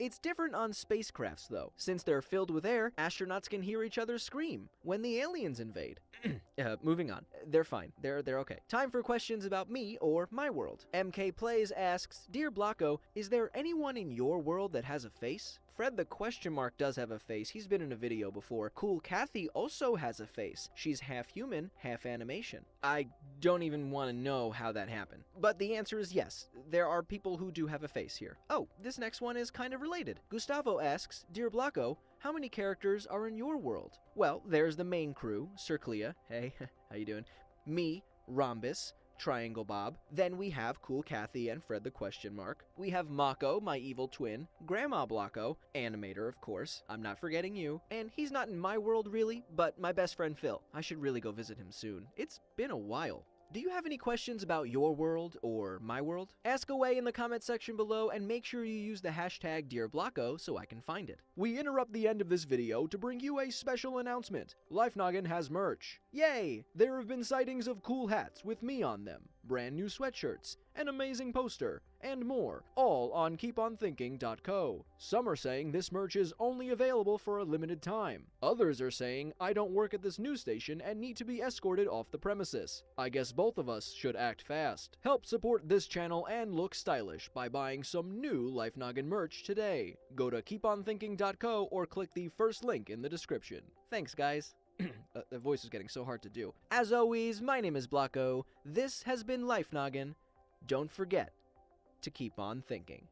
It's different on spacecrafts though. Since they're filled with air, astronauts can hear each other scream when the aliens invade. Moving on. They're fine. They're okay. Time for questions about me or my world. MK Plays asks, Dear Blocko, is there anyone in your world that has a face? Fred the question mark does have a face. He's been in a video before. Cool Kathy also has a face. She's half human, half animation. I don't even want to know how that happened. But the answer is yes. There are people who do have a face here. Oh, this next one is kind of related. Gustavo asks, Dear Blocko, how many characters are in your world? Well, there's the main crew, Circlia, hey, how you doing? Me, Rhombus, Triangle Bob. Then we have Cool Kathy and Fred the question mark. We have Mako, my evil twin, Grandma Blocko, Animator of course, I'm not forgetting you, and he's not in my world really, but my best friend Phil. I should really go visit him soon. It's been a while. Do you have any questions about your world or my world? Ask away in the comment section below and make sure you use the hashtag DearBlocko so I can find it. We interrupt the end of this video to bring you a special announcement. Life Noggin has merch. Yay! There have been sightings of cool hats with me on them, brand new sweatshirts, an amazing poster, and more, all on keeponthinking.co. Some are saying this merch is only available for a limited time. Others are saying I don't work at this news station and need to be escorted off the premises. I guess both of us should act fast. Help support this channel and look stylish by buying some new Life Noggin merch today. Go to keeponthinking.co or click the first link in the description. Thanks, guys. The voice is getting so hard to do. As always, my name is Blocko. This has been Life Noggin. Don't forget to keep on thinking.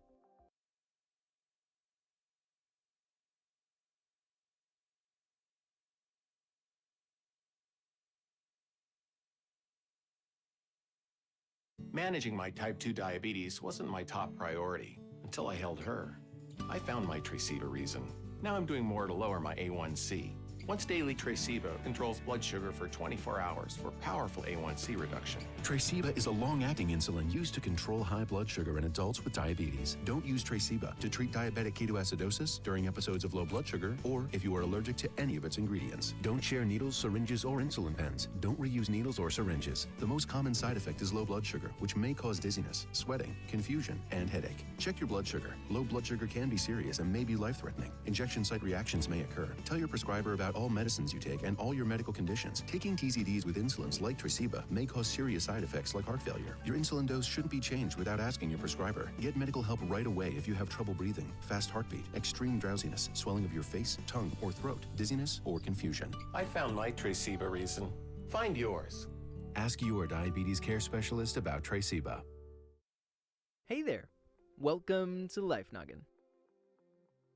Managing my type 2 diabetes wasn't my top priority until I held her. I found my Traceba reason. Now I'm doing more to lower my A1C. Once daily Traceba controls blood sugar for 24 hours for powerful A1C reduction. Traceba is a long-acting insulin used to control high blood sugar in adults with diabetes. Don't use Traceba to treat diabetic ketoacidosis during episodes of low blood sugar or if you are allergic to any of its ingredients. Don't share needles, syringes, or insulin pens. Don't reuse needles or syringes. The most common side effect is low blood sugar, which may cause dizziness, sweating, confusion, and headache. Check your blood sugar. Low blood sugar can be serious and may be life-threatening. Injection site reactions may occur. Tell your prescriber about all medicines you take and all your medical conditions. Taking TZDs with insulins like Traceba may cause serious side effects like heart failure. Your insulin dose shouldn't be changed without asking your prescriber. Get medical help right away if you have trouble breathing, fast heartbeat, extreme drowsiness, swelling of your face, tongue, or throat, dizziness, or confusion. I found my Traceba reason. Find yours. Ask your diabetes care specialist about Traceba. Hey there. Welcome to Life Noggin.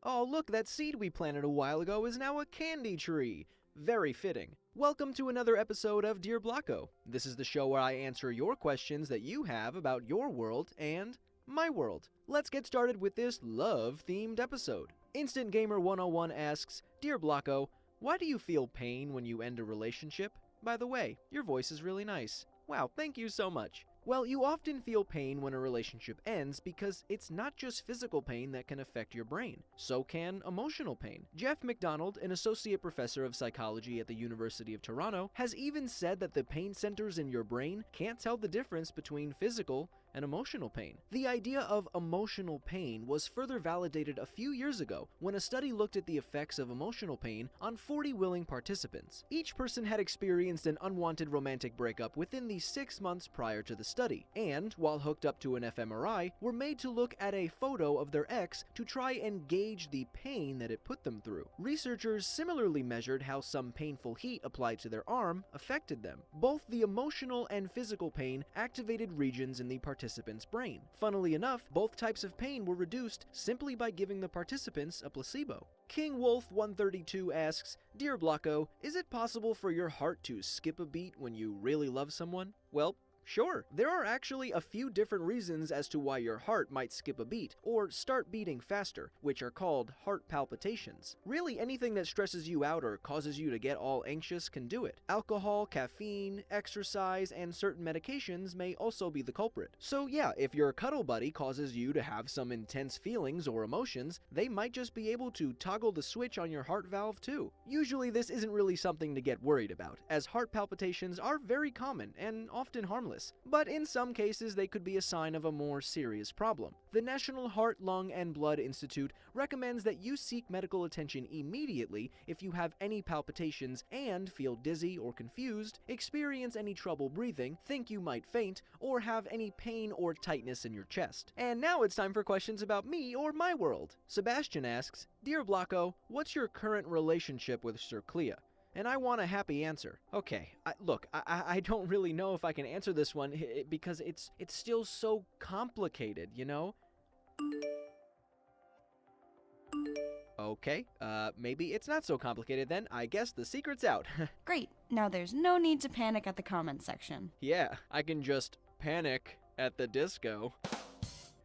Oh, look, that seed we planted a while ago is now a candy tree. Very fitting. Welcome to another episode of Dear Blocko. This is the show where I answer your questions that you have about your world and my world. Let's get started with this love-themed episode. Instant Gamer 101 asks, Dear Blocko, why do you feel pain when you end a relationship? By the way, your voice is really nice. Wow, thank you so much. Well, you often feel pain when a relationship ends because it's not just physical pain that can affect your brain. So can emotional pain. Jeff McDonald, an associate professor of psychology at the University of Toronto, has even said that the pain centers in your brain can't tell the difference between physical and emotional pain. The idea of emotional pain was further validated a few years ago when a study looked at the effects of emotional pain on 40 willing participants. Each person had experienced an unwanted romantic breakup within the 6 months prior to the study, and, while hooked up to an fMRI, were made to look at a photo of their ex to try and gauge the pain that it put them through. Researchers similarly measured how some painful heat applied to their arm affected them. Both the emotional and physical pain activated regions in the participants' brain. Funnily enough, both types of pain were reduced simply by giving the participants a placebo. King Wolf 132 asks, Dear Blocko, is it possible for your heart to skip a beat when you really love someone? Well, sure. There are actually a few different reasons as to why your heart might skip a beat, or start beating faster, which are called heart palpitations. Really, anything that stresses you out or causes you to get all anxious can do it. Alcohol, caffeine, exercise, and certain medications may also be the culprit. So yeah, if your cuddle buddy causes you to have some intense feelings or emotions, they might just be able to toggle the switch on your heart valve too. Usually this isn't really something to get worried about, as heart palpitations are very common and often harmless. harmless, but in some cases they could be a sign of a more serious problem. The National Heart, Lung, and Blood Institute recommends that you seek medical attention immediately if you have any palpitations and feel dizzy or confused, experience any trouble breathing, think you might faint, or have any pain or tightness in your chest. And now it's time for questions about me or my world. Sebastian asks, Dear Blocko, what's your current relationship with Sir Clea? And I want a happy answer. Okay, I don't really know if I can answer this one because it's still so complicated, you know? Okay, maybe it's not so complicated then. I guess the secret's out. Great, now there's no need to panic at the comments section. Yeah, I can just panic at the disco.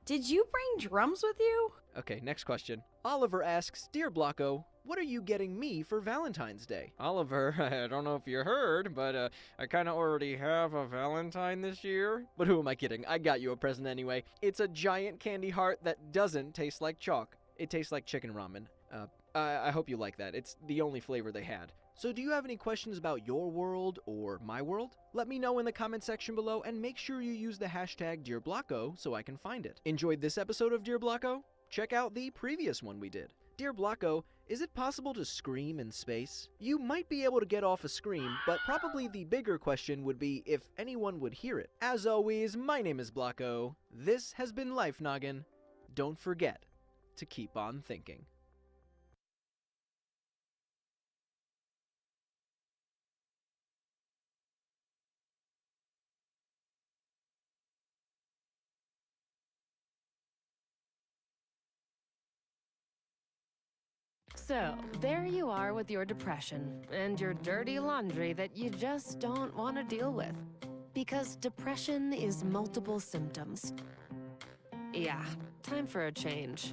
Did you bring drums with you? Okay, next question. Oliver asks, Dear Blocko, what are you getting me for Valentine's Day? Oliver, I don't know if you heard, but I kinda already have a Valentine this year. But who am I kidding? I got you a present anyway. It's a giant candy heart that doesn't taste like chalk. It tastes like chicken ramen. I hope you like that. It's the only flavor they had. So do you have any questions about your world or my world? Let me know in the comment section below and make sure you use the hashtag DearBlocko so I can find it. Enjoyed this episode of Dear Blocko? Check out the previous one we did. Dear Blocko, is it possible to scream in space? You might be able to get off a scream, but probably the bigger question would be if anyone would hear it. As always, my name is Blocko. This has been Life Noggin. Don't forget to keep on thinking. So, there you are with your depression and your dirty laundry that you just don't want to deal with. Because depression is multiple symptoms. Yeah, time for a change.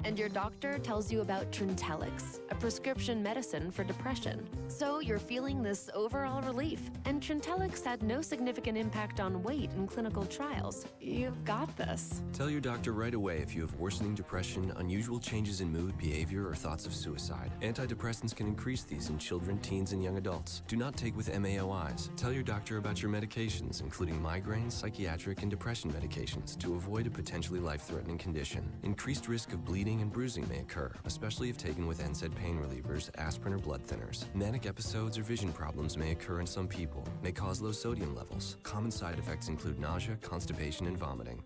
And your doctor tells you about Trintellix, a prescription medicine for depression. So you're feeling this overall relief. And Trintellix had no significant impact on weight in clinical trials. You've got this. Tell your doctor right away if you have worsening depression, unusual changes in mood, behavior, or thoughts of suicide. Antidepressants can increase these in children, teens, and young adults. Do not take with MAOIs. Tell your doctor about your medications, including migraine, psychiatric, and depression medications, to avoid a potentially life-threatening condition. Increased risk of bleeding and bruising may occur, especially if taken with NSAID pain relievers, aspirin, or blood thinners. Manic episodes or vision problems may occur in some people, may cause low sodium levels. Common side effects include nausea, constipation, and vomiting.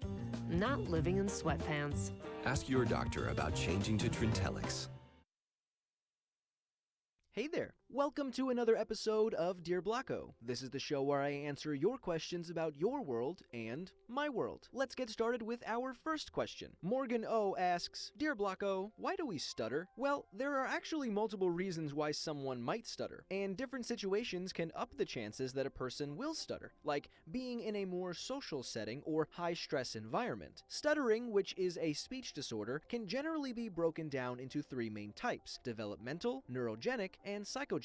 Not living in sweatpants. Ask your doctor about changing to Trintellix. Hey there! Welcome to another episode of Dear Blocko. This is the show where I answer your questions about your world and my world. Let's get started with our first question. Morgan O asks, Dear Blocko, why do we stutter? Well, there are actually multiple reasons why someone might stutter, and different situations can up the chances that a person will stutter, like being in a more social setting or high-stress environment. Stuttering, which is a speech disorder, can generally be broken down into three main types: developmental, neurogenic, and psychogenic.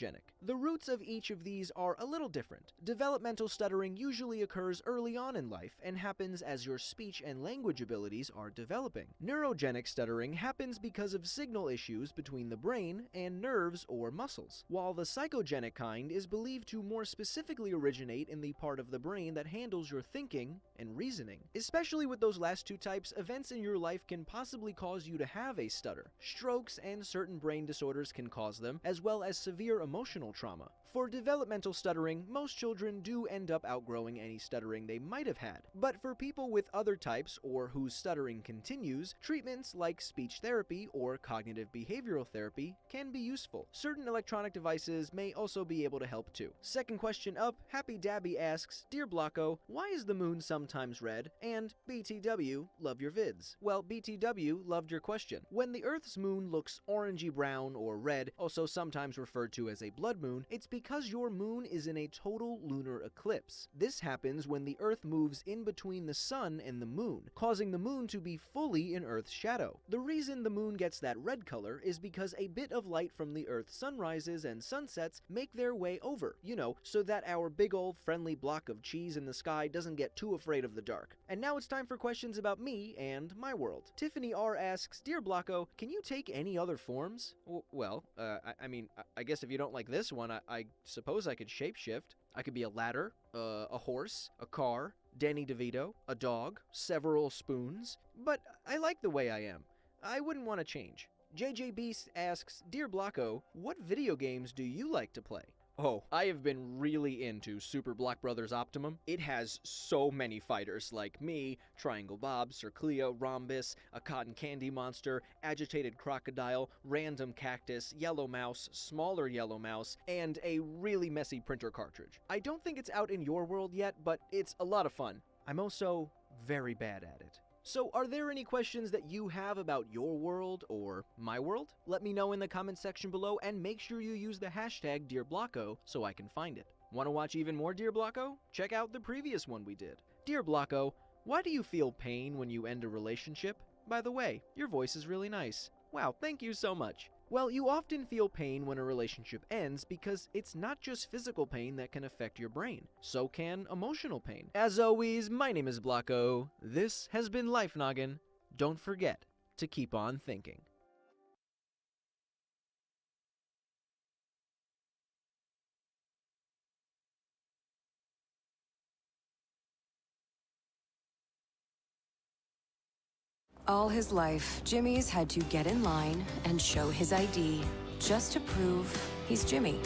The roots of each of these are a little different. Developmental stuttering usually occurs early on in life and happens as your speech and language abilities are developing. Neurogenic stuttering happens because of signal issues between the brain and nerves or muscles, while the psychogenic kind is believed to more specifically originate in the part of the brain that handles your thinking and reasoning. Especially with those last two types, events in your life can possibly cause you to have a stutter. Strokes and certain brain disorders can cause them, as well as severe emotional trauma. For developmental stuttering, most children do end up outgrowing any stuttering they might have had. But for people with other types, or whose stuttering continues, treatments like speech therapy or cognitive behavioral therapy can be useful. Certain electronic devices may also be able to help too. Second question up, Happy Dabby asks, Dear Blocko, why is the moon sometimes red? And BTW, love your vids. Well, BTW loved your question. When the Earth's moon looks orangey brown or red, also sometimes referred to as a blood moon, it's because your moon is in a total lunar eclipse. This happens when the Earth moves in between the sun and the moon, causing the moon to be fully in Earth's shadow. The reason the moon gets that red color is because a bit of light from the Earth's sunrises and sunsets make their way over, so that our big old friendly block of cheese in the sky doesn't get too afraid of the dark. And now it's time for questions about me and my world. Tiffany R asks, Dear Blocko, can you take any other forms? Well, I guess if you don't don't like this one, I suppose I could shapeshift. I could be a ladder, a horse, a car, Danny DeVito, a dog, several spoons. But I like the way I am. I wouldn't want to change. JJ Beast asks, Dear Blocko, what video games do you like to play? Oh, I have been really into Super Block Brothers Optimum. It has so many fighters like me, Triangle Bob, Sir Cleo, Rhombus, a cotton candy monster, agitated crocodile, random cactus, yellow mouse, smaller yellow mouse, and a really messy printer cartridge. I don't think it's out in your world yet, but it's a lot of fun. I'm also very bad at it. So are there any questions that you have about your world or my world? Let me know in the comment section below, and make sure you use the hashtag DearBlocko so I can find it. Want to watch even more Dear Blocko? Check out the previous one we did. Dear Blocko, why do you feel pain when you end a relationship? By the way, your voice is really nice. Wow, thank you so much. Well, you often feel pain when a relationship ends because it's not just physical pain that can affect your brain. So can emotional pain. As always, my name is Blocko. This has been Life Noggin. Don't forget to keep on thinking. All his life, Jimmy's had to get in line and show his ID just to prove he's Jimmy.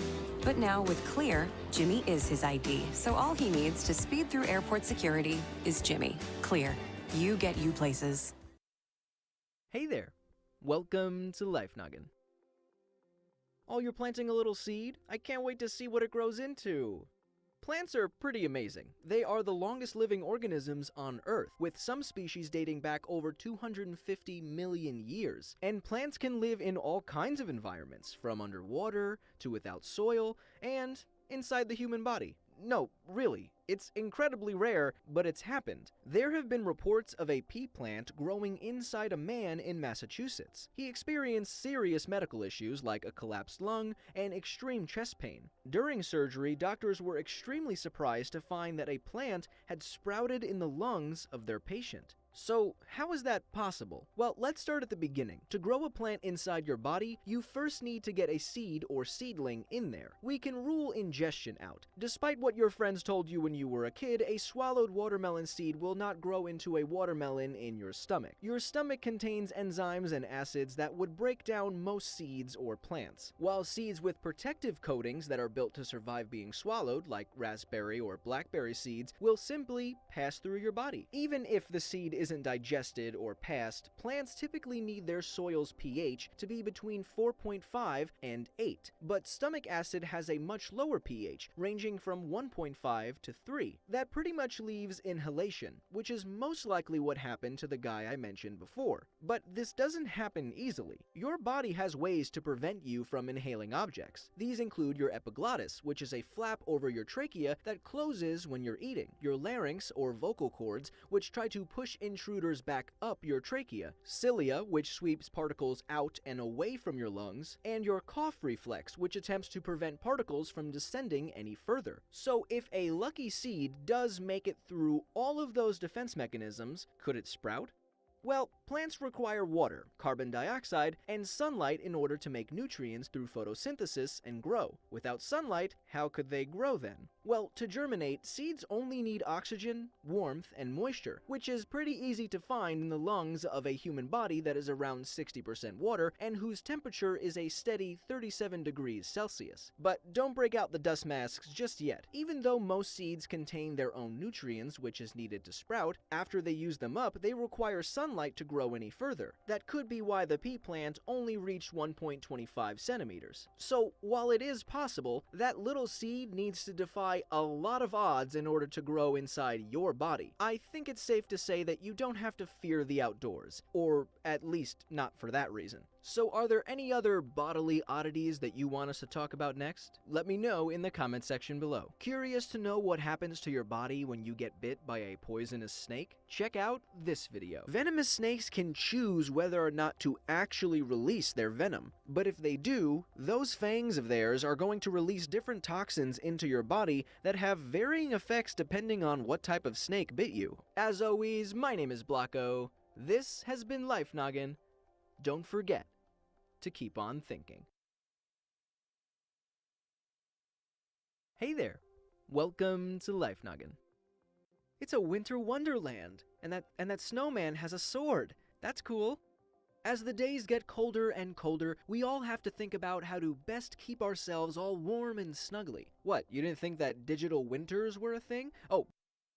But now with Clear, Jimmy is his ID, so all he needs to speed through airport security is Jimmy. Clear. You get you places. Hey there. Welcome to Life Noggin. Oh, you're planting a little seed? I can't wait to see what it grows into. Plants are pretty amazing. They are the longest living organisms on Earth, with some species dating back over 250 million years. And plants can live in all kinds of environments, from underwater to without soil, and inside the human body. No, really, it's incredibly rare, but it's happened. There have been reports of a pea plant growing inside a man in Massachusetts. He experienced serious medical issues like a collapsed lung and extreme chest pain. During surgery, doctors were extremely surprised to find that a plant had sprouted in the lungs of their patient. So, how is that possible? Well, let's start at the beginning. To grow a plant inside your body, you first need to get a seed or seedling in there. We can rule ingestion out. Despite what your friends told you when you were a kid, a swallowed watermelon seed will not grow into a watermelon in your stomach. Your stomach contains enzymes and acids that would break down most seeds or plants, while seeds with protective coatings that are built to survive being swallowed, like raspberry or blackberry seeds, will simply pass through your body. Even if the seed isn't digested or passed, plants typically need their soil's pH to be between 4.5 and 8, but stomach acid has a much lower pH, ranging from 1.5 to 3. That pretty much leaves inhalation, which is most likely what happened to the guy I mentioned before. But this doesn't happen easily. Your body has ways to prevent you from inhaling objects. These include your epiglottis, which is a flap over your trachea that closes when you're eating, your larynx or vocal cords, which try to push intruders back up your trachea, cilia, which sweeps particles out and away from your lungs, and your cough reflex, which attempts to prevent particles from descending any further. So if a lucky seed does make it through all of those defense mechanisms, could it sprout? Well, plants require water, carbon dioxide, and sunlight in order to make nutrients through photosynthesis and grow. Without sunlight, how could they grow then? Well, to germinate, seeds only need oxygen, warmth, and moisture, which is pretty easy to find in the lungs of a human body that is around 60% water and whose temperature is a steady 37 degrees Celsius. But don't break out the dust masks just yet. Even though most seeds contain their own nutrients, which is needed to sprout, after they use them up, they require sunlight to grow any further. That could be why the pea plant only reached 1.25 centimeters. So, while it is possible, that little seed needs to defy a lot of odds in order to grow inside your body. I think it's safe to say that you don't have to fear the outdoors, or at least not for that reason. So are there any other bodily oddities that you want us to talk about next? Let me know in the comment section below. Curious to know what happens to your body when you get bit by a poisonous snake? Check out this video. Venomous snakes can choose whether or not to actually release their venom, but if they do, those fangs of theirs are going to release different toxins into your body that have varying effects depending on what type of snake bit you. As always, my name is Blocko. This has been Life Noggin. Don't forget to keep on thinking. Hey there. Welcome to Life Noggin. It's a winter wonderland, and that snowman has a sword. That's cool. As the days get colder and colder, we all have to think about how to best keep ourselves all warm and snuggly. What, you didn't think that digital winters were a thing? Oh,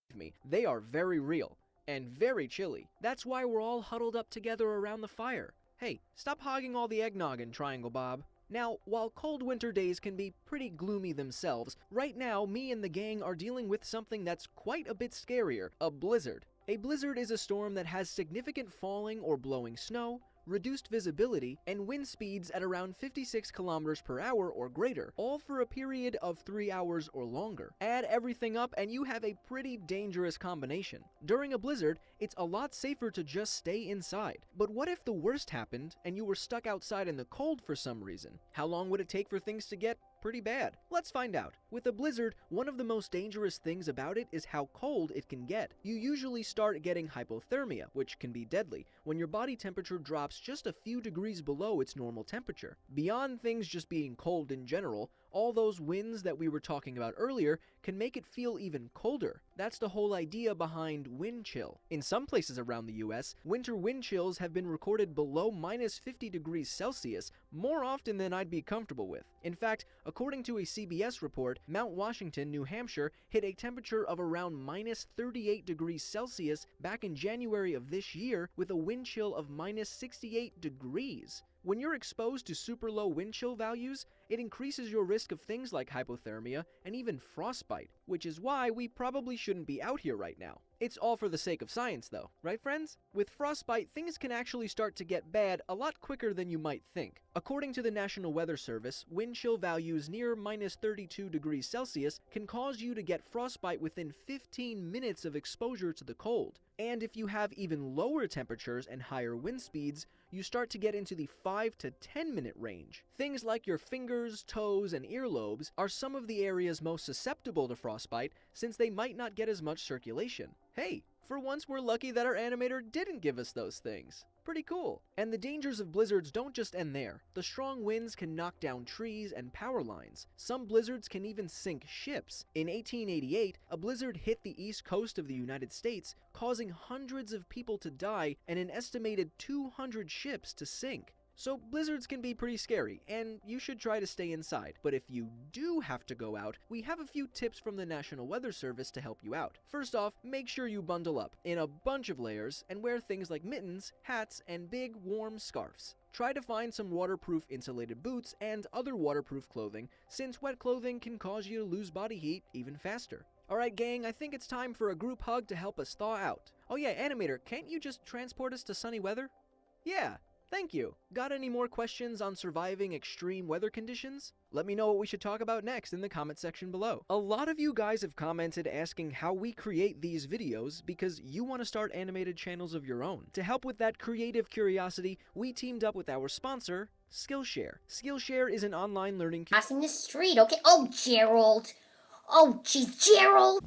believe me, they are very real and very chilly. That's why we're all huddled up together around the fire. Hey, stop hogging all the eggnog in Triangle Bob. Now, while cold winter days can be pretty gloomy themselves, right now me and the gang are dealing with something that's quite a bit scarier, a blizzard. A blizzard is a storm that has significant falling or blowing snow, reduced visibility, and wind speeds at around 56 kilometers per hour or greater, all for a period of 3 hours or longer. Add everything up and you have a pretty dangerous combination. During a blizzard, it's a lot safer to just stay inside. But what if the worst happened and you were stuck outside in the cold for some reason? How long would it take for things to get pretty bad? Let's find out. With a blizzard, one of the most dangerous things about it is how cold it can get. You usually start getting hypothermia, which can be deadly, when your body temperature drops just a few degrees below its normal temperature. Beyond things just being cold in general, all those winds that we were talking about earlier can make it feel even colder. That's the whole idea behind wind chill. In some places around the US, winter wind chills have been recorded below minus 50 degrees Celsius more often than I'd be comfortable with. In fact, according to a CBS report, Mount Washington, New Hampshire hit a temperature of around minus 38 degrees Celsius back in January of this year with a wind chill of minus 68 degrees. When you're exposed to super low wind chill values, it increases your risk of things like hypothermia and even frostbite, which is why we probably shouldn't be out here right now. It's all for the sake of science though, right friends? With frostbite, things can actually start to get bad a lot quicker than you might think. According to the National Weather Service, wind chill values near minus 32 degrees Celsius can cause you to get frostbite within 15 minutes of exposure to the cold. And if you have even lower temperatures and higher wind speeds, you start to get into the 5 to 10 minute range. Things like your fingers, toes, and earlobes are some of the areas most susceptible to frostbite since they might not get as much circulation. Hey, for once we're lucky that our animator didn't give us those things. Pretty cool. And the dangers of blizzards don't just end there. The strong winds can knock down trees and power lines. Some blizzards can even sink ships. In 1888, a blizzard hit the east coast of the United States, causing hundreds of people to die and an estimated 200 ships to sink. So blizzards can be pretty scary, and you should try to stay inside. But if you do have to go out, we have a few tips from the National Weather Service to help you out. First off, make sure you bundle up in a bunch of layers and wear things like mittens, hats, and big warm scarves. Try to find some waterproof insulated boots and other waterproof clothing, since wet clothing can cause you to lose body heat even faster. Alright gang, I think it's time for a group hug to help us thaw out. Oh yeah, animator, can't you just transport us to sunny weather? Yeah. Thank you. Got any more questions on surviving extreme weather conditions? Let me know what we should talk about next in the comment section below. A lot of you guys have commented asking how we create these videos because you want to start animated channels of your own. To help with that creative curiosity, we teamed up with our sponsor, Skillshare. Skillshare is an online learning Crossing the street, okay? Oh, Gerald. Oh, jeez, Gerald.